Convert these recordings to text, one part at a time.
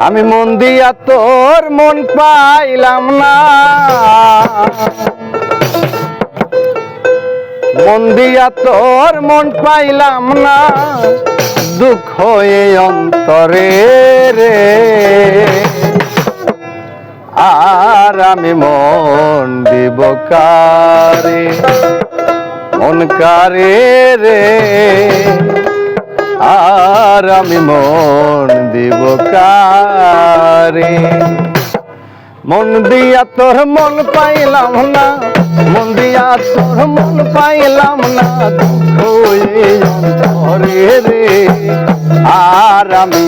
আমি মন দিয়া তোর মন পাইলাম না, মন দিয়া তোর মন পাইলাম না, দুঃখ এই অন্তরে রে। আর আমি মন দিব কারে, মন কারে রে, আর আমি মন দিব কারে। মন দিয়া তোর মন পাইলাম না, মন দিয়া তোর মন পাইলাম না, দুঃখ এই অন্তরে রে। আর আমি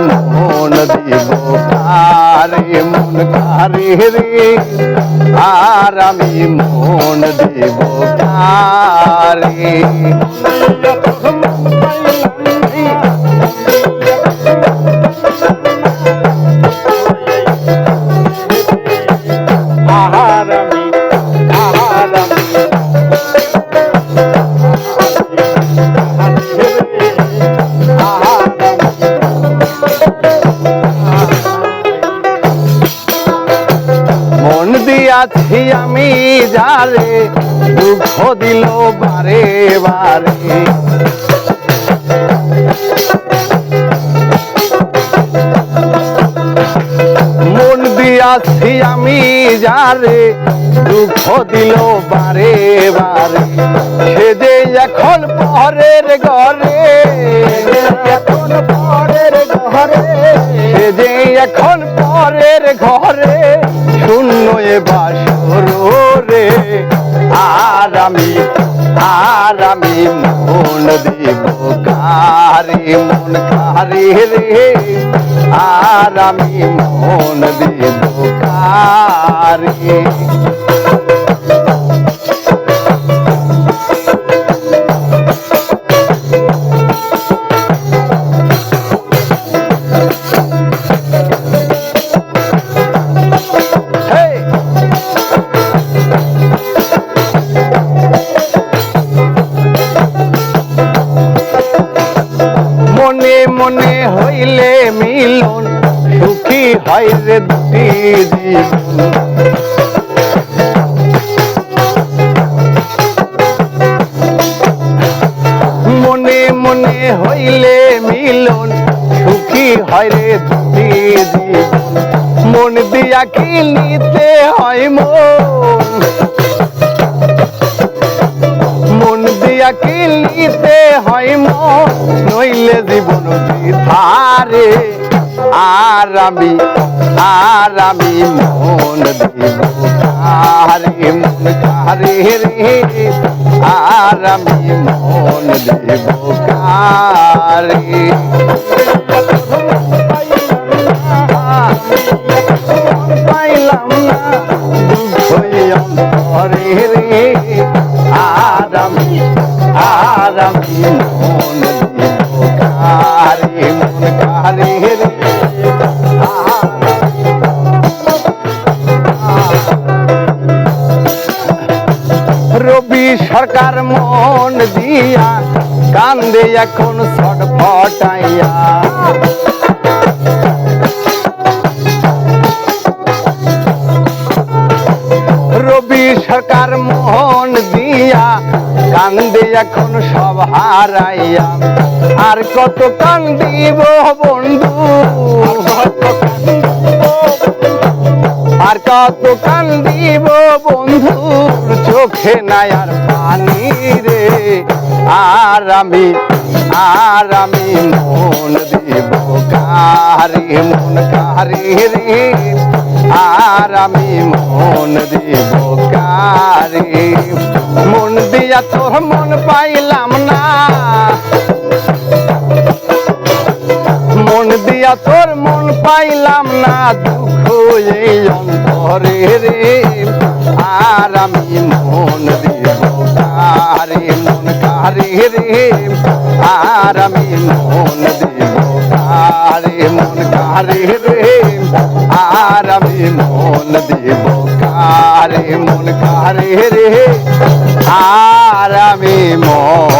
মন দিব কারে, মন কারে রে, আর আমি মন দিব কারে। মন দিয়াছি আমি যারে, দুঃখ দিল বারে বারে। মন দিয়াছি আমি যারে, দুঃখ দিল বারে বারে। সে যে এখন পরের ঘরে, এখন পরের ঘরে, সে যে এখন পরের ঘরে, শূন্য এ বাসর রে। আর আমি মন দিব কারে, মন কারে রে, আর আমি মন দিব কারে। মনে মনে হইলে মিলন, সুখী হয় রে দুটি জীবন। মনে মনে হইলে মিলন, সুখী হয় রে দুটি জীবন। মন দিয়া কি নিতে হয় মন, মন দিয়া কি নিতে হয় মন, নইলে জীবন বৃথারে। আর আমি মন দিব কারে, মন কারে রে, আর আমি মন দিব কারে। পাইলাম না, দুঃখ অন্তরে রে, আর আমি মন দিব কারে, মন কারে রে। রবি সরকার মন দিয়া কান্দে এখন ছটফটাইয়া। রবি সরকার মন দিয়া কান্দে এখন সব হারাইয়া। আর কত কান্দিব বন্ধু, আর কত কান্দিব বন্ধুর চোখে নাই আর পানি রে। আর আমি মন দিব কারে, মন কারে রে, আর আমি মন দিব কারে। মন দিয়া তোর মন পাইলাম না, মন দিয়া তোর মন পাইলাম না, দুঃখ এই অন্তরে রে। আর আমি মন দিব কারে, মন কারে রে, আর আমি মন দিব কারে, মন কারে রে, আর আমি মন দিব কারে, মন কারে রে, আর আমি মন